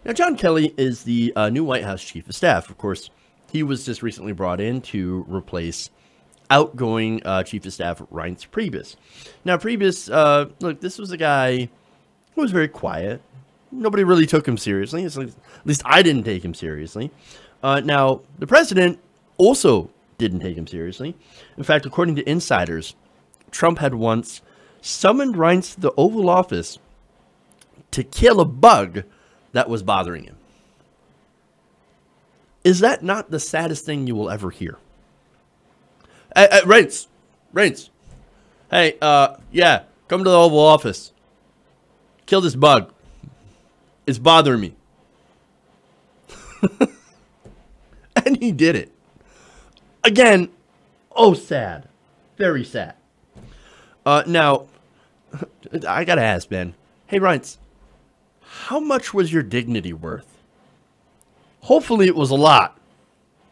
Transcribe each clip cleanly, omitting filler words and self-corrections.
Now, John Kelly is the new White House Chief of Staff. Of course, he was just recently brought in to replace outgoing Chief of Staff Reince Priebus. Now, Priebus, look, this was a guy who was very quiet. Nobody really took him seriously. At least I didn't take him seriously. Now, the president also didn't take him seriously. In fact, according to insiders, Trump had once summoned Reince to the Oval Office to kill a bug that was bothering him. Is that not the saddest thing you will ever hear? Reince, hey, yeah, come to the Oval Office. Kill this bug. It's bothering me. And he did it. Again, oh, sad. Very sad. Now, I gotta ask, man. Hey, Reince, how much was your dignity worth? Hopefully it was a lot.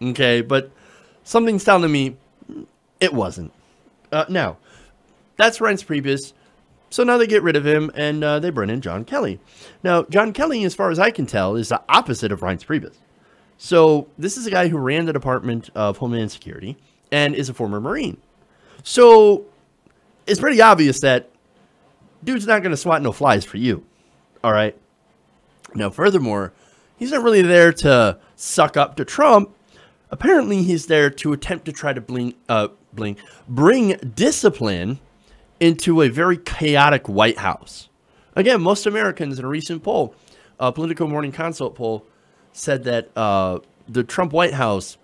Okay, but something's telling me it wasn't. Now, that's Reince Priebus. So now they get rid of him, and they bring in John Kelly. Now, John Kelly, as far as I can tell, is the opposite of Reince Priebus. So this is a guy who ran the Department of Homeland Security and is a former Marine. So it's pretty obvious that dude's not going to swat no flies for you. All right. Now, furthermore, he's not really there to suck up to Trump. Apparently, he's there to attempt to try to bring discipline into a very chaotic White House. Again, most Americans in a recent poll, a Politico Morning Consult poll, said that the Trump White House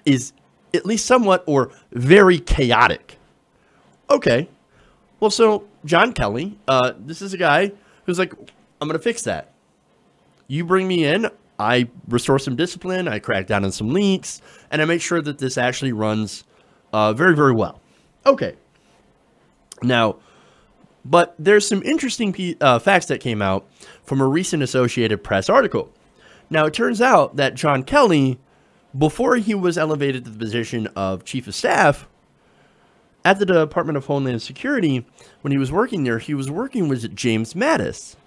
is at least somewhat or very chaotic. Okay. Well, so John Kelly, this is a guy who's like, I'm going to fix that. You bring me in, I restore some discipline, I crack down on some leaks, and I make sure that this actually runs very, very well. Okay. Now, but there's some interesting facts that came out from a recent Associated Press article. Now, it turns out that John Kelly, before he was elevated to the position of Chief of Staff at the Department of Homeland Security, when he was working there, he was working with James Mattis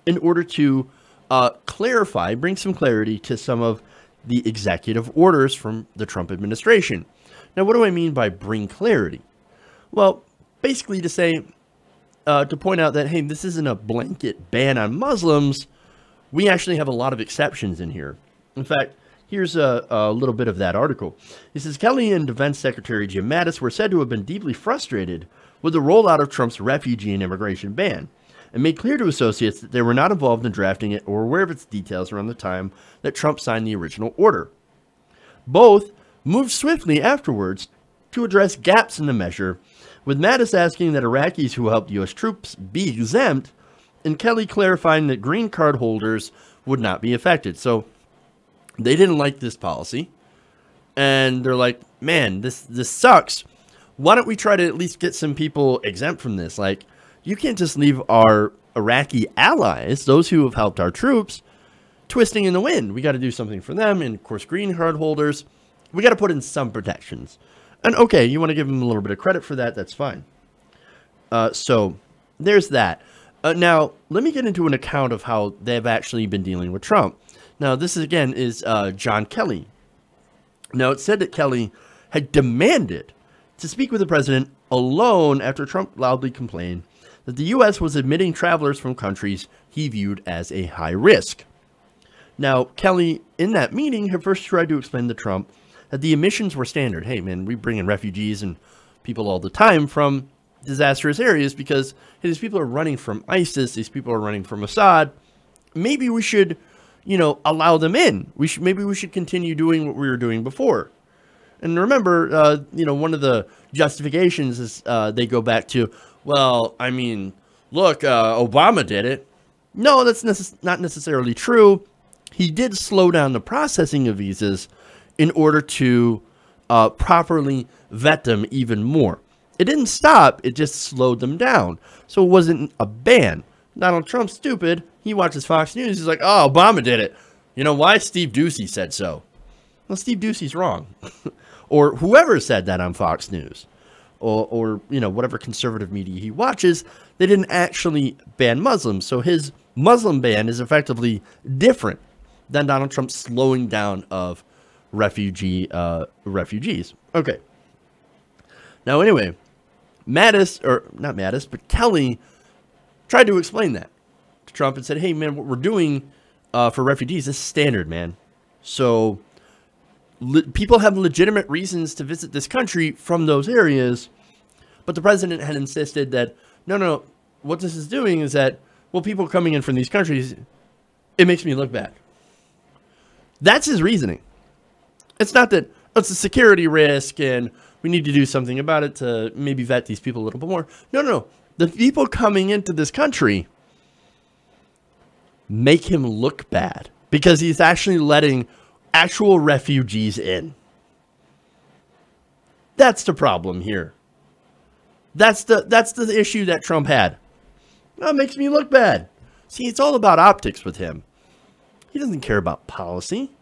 in order to clarify, bring some clarity to some of the executive orders from the Trump administration. Now, what do I mean by bring clarity? Well, basically to say, to point out that, hey, this isn't a blanket ban on Muslims. We actually have a lot of exceptions in here. In fact, here's a little bit of that article. It says, Kelly and Defense Secretary Jim Mattis were said to have been deeply frustrated with the rollout of Trump's refugee and immigration ban, and made clear to associates that they were not involved in drafting it or aware of its details around the time that Trump signed the original order. Both moved swiftly afterwards to address gaps in the measure, with Mattis asking that Iraqis who helped U.S. troops be exempt, and Kelly clarifying that green card holders would not be affected. So they didn't like this policy, and they're like, man, this sucks. Why don't we try to at least get some people exempt from this? Like, you can't just leave our Iraqi allies, those who have helped our troops, twisting in the wind. We got to do something for them. And, of course, green card holders, we got to put in some protections. And, okay, you want to give them a little bit of credit for that, that's fine. So there's that. Now, let me get into an account of how they've actually been dealing with Trump. Now, this, again, is John Kelly. Now, it said that Kelly had demanded to speak with the president alone after Trump loudly complained that the U.S. was admitting travelers from countries he viewed as a high risk. Now, Kelly, in that meeting, had first tried to explain to Trump that the admissions were standard. Hey, man, we bring in refugees and people all the time from disastrous areas because hey, these people are running from ISIS. These people are running from Assad. Maybe we should, allow them in. Maybe we should continue doing what we were doing before. And remember, one of the justifications is they go back to, well, I mean, look, Obama did it. No, that's not necessarily true. He did slow down the processing of visas in order to properly vet them even more. It didn't stop. It just slowed them down. So it wasn't a ban. Donald Trump's stupid. He watches Fox News. He's like, oh, Obama did it. You know why? Steve Doocy said so. Well, Steve Doocy's wrong. Or whoever said that on Fox News. Or whatever conservative media he watches, they didn't actually ban Muslims. So his Muslim ban is effectively different than Donald Trump's slowing down of refugees. Okay. Now, anyway, not Mattis, but Kelly tried to explain that to Trump and said, hey, man, what we're doing for refugees is standard, man. So people have legitimate reasons to visit this country from those areas. But the president had insisted that, no, what this is doing is that, well, people coming in from these countries, it makes me look bad. That's his reasoning. It's not that it's a security risk and we need to do something about it to maybe vet these people a little bit more. No. The people coming into this country make him look bad because he's actually letting actual refugees in. That's the problem here. That's the issue that Trump had. That makes me look bad. See, it's all about optics with him. He doesn't care about policy.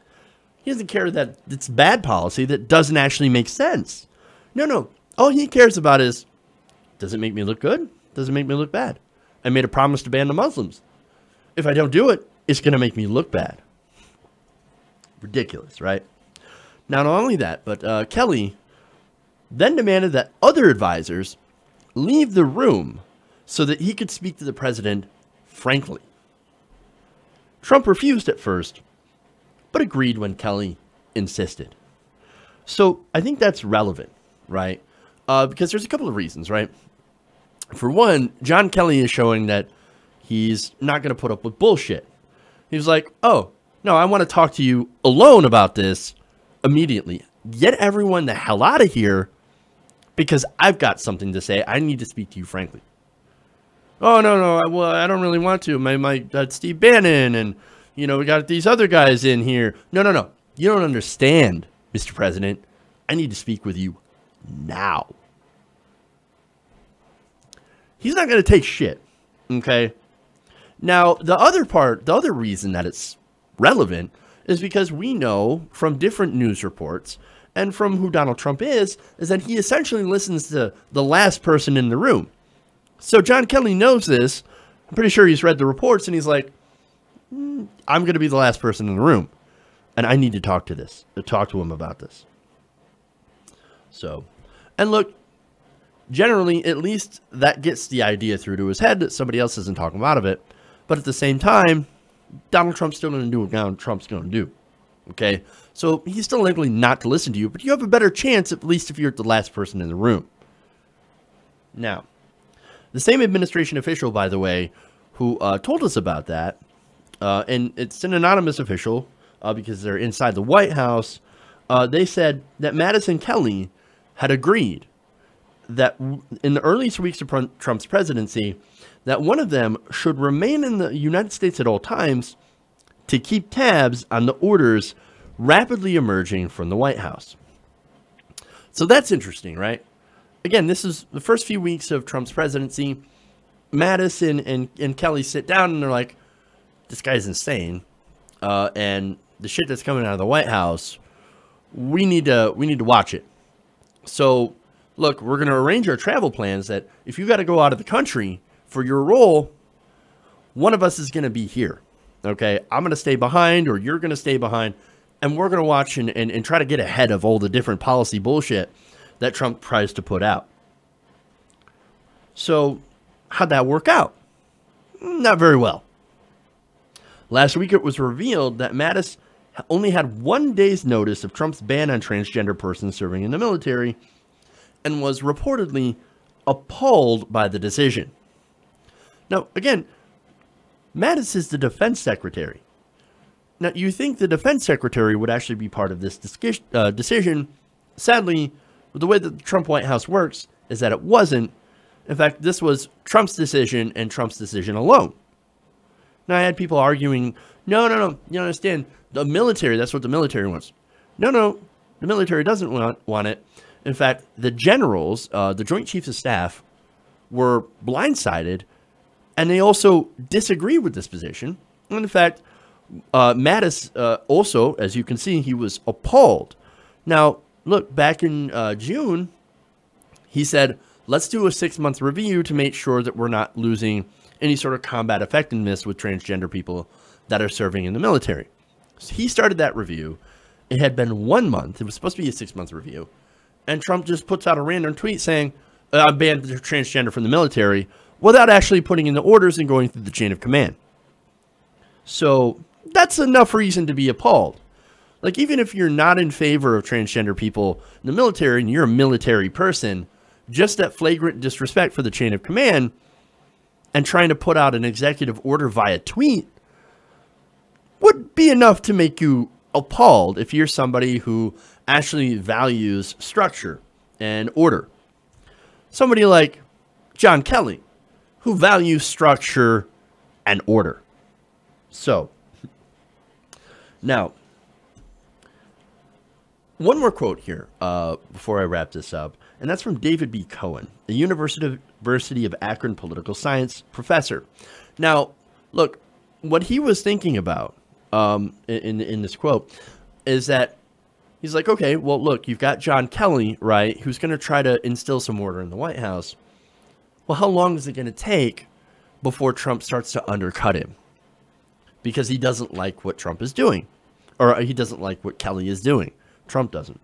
He doesn't care that it's bad policy that doesn't actually make sense. No. All he cares about is, does it make me look good? Does it make me look bad? I made a promise to ban the Muslims. If I don't do it, it's going to make me look bad. Ridiculous, right? Now, not only that, but Kelly then demanded that other advisors leave the room so that he could speak to the president frankly. Trump refused at first, but agreed when Kelly insisted. So I think that's relevant, right? Because there's a couple of reasons, right? For one, John Kelly is showing that he's not going to put up with bullshit. He's like, oh, no, I want to talk to you alone about this immediately. Get everyone the hell out of here because I've got something to say. I need to speak to you frankly. Oh, no, well, I don't really want to. My Steve Bannon and, we got these other guys in here. No. You don't understand, Mr. President. I need to speak with you now. He's not going to take shit, okay? Now, the other reason that it's relevant is because we know from different news reports and from who Donald Trump is that he essentially listens to the last person in the room. So John Kelly knows this. I'm pretty sure he's read the reports and he's like, I'm going to be the last person in the room. And I need to talk to him about this. So, and look, generally, at least that gets the idea through to his head that somebody else isn't talking him out of it. But at the same time, Donald Trump's still going to do what Donald Trump's going to do. Okay? So he's still likely not to listen to you, but you have a better chance, at least if you're the last person in the room. Now, the same administration official, by the way, who told us about that, and it's an anonymous official because they're inside the White House, they said that Mattis and Kelly had agreed that in the earliest weeks of Trump's presidency, that one of them should remain in the United States at all times to keep tabs on the orders rapidly emerging from the White House. So that's interesting, right? Again, this is the first few weeks of Trump's presidency. Mattis and Kelly sit down and they're like, this guy's insane. And the shit that's coming out of the White House, we need to watch it. So, look, we're going to arrange our travel plans that if you got to go out of the country for your role, one of us is going to be here. Okay, I'm going to stay behind or you're going to stay behind. And we're going to watch and try to get ahead of all the different policy bullshit that Trump tries to put out. So, how'd that work out? Not very well. Last week, it was revealed that Mattis only had 1 day's notice of Trump's ban on transgender persons serving in the military and was reportedly appalled by the decision. Now, again, Mattis is the defense secretary. Now, you think the defense secretary would actually be part of this decision. Sadly, the way that the Trump White House works is that it wasn't. In fact, this was Trump's decision and Trump's decision alone. Now, I had people arguing, no, you don't understand. The military, that's what the military wants. No, the military doesn't want it. In fact, the generals, the Joint Chiefs of Staff, were blindsided, and they also disagree with this position. And in fact, Mattis also, as you can see, he was appalled. Now, look, back in June, he said, let's do a 6-month review to make sure that we're not losing any sort of combat effectiveness with transgender people that are serving in the military. So he started that review. It had been 1 month. It was supposed to be a 6-month review. And Trump just puts out a random tweet saying, I banned the transgender from the military, without actually putting in the orders and going through the chain of command. So that's enough reason to be appalled. Like, even if you're not in favor of transgender people in the military and you're a military person, just that flagrant disrespect for the chain of command and trying to put out an executive order via tweet would be enough to make you appalled if you're somebody who actually values structure and order. Somebody like John Kelly, who values structure and order. So, now, one more quote here before I wrap this up, and that's from David B. Cohen, the University of Akron political science professor. Now, look, what he was thinking about in this quote is that he's like, okay, well, look, you've got John Kelly, right, who's going to try to instill some order in the White House. Well, how long is it going to take before Trump starts to undercut him? Because he doesn't like what Trump is doing, or he doesn't like what Kelly is doing. Trump doesn't.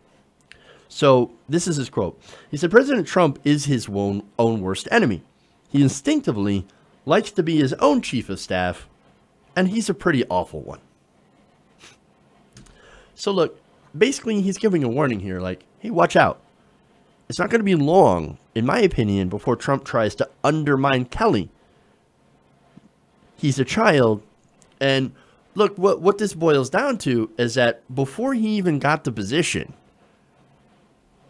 So this is his quote. He said, President Trump is his own worst enemy. He instinctively likes to be his own chief of staff, and he's a pretty awful one. So look, basically he's giving a warning here, like, hey, watch out. It's not going to be long, in my opinion, before Trump tries to undermine Kelly. He's a child, and look, what this boils down to is that before he even got the position,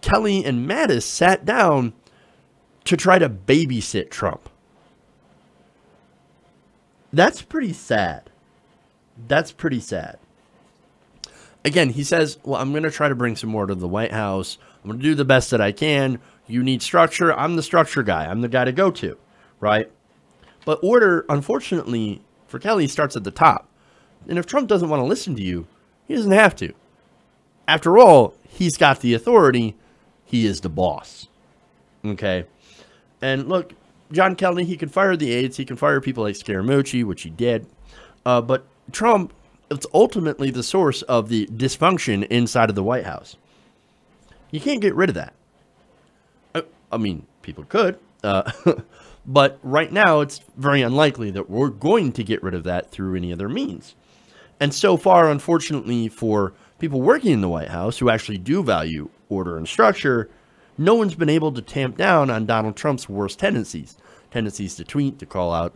Kelly and Mattis sat down to try to babysit Trump. That's pretty sad. That's pretty sad. Again, he says, well, I'm going to try to bring some order to the White House. I'm going to do the best that I can. You need structure. I'm the structure guy. I'm the guy to go to, right? But order, unfortunately, for Kelly starts at the top. And if Trump doesn't want to listen to you, he doesn't have to. After all, he's got the authority. He is the boss. Okay? And look, John Kelly, he can fire the aides. He can fire people like Scaramucci, which he did. But Trump, it's ultimately the source of the dysfunction inside of the White House. You can't get rid of that. I mean, people could. But right now, it's very unlikely that we're going to get rid of that through any other means. And so far, unfortunately, for people working in the White House who actually do value order and structure, no one's been able to tamp down on Donald Trump's worst tendencies. Tendencies to tweet, to call out,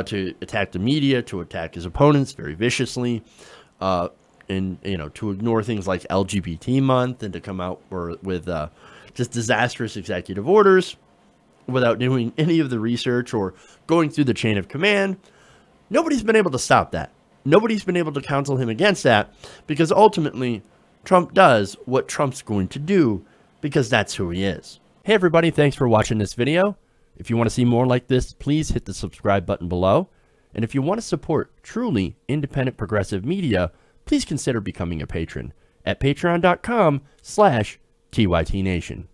to attack the media, to attack his opponents very viciously, and, you know, to ignore things like LGBT month and to come out with just disastrous executive orders without doing any of the research or going through the chain of command. Nobody's been able to stop that. Nobody's been able to counsel him against that, because ultimately Trump does what Trump's going to do, because that's who he is. Hey everybody, thanks for watching this video. If you want to see more like this, please hit the subscribe button below. And if you want to support truly independent progressive media, please consider becoming a patron at patreon.com/TYTNation.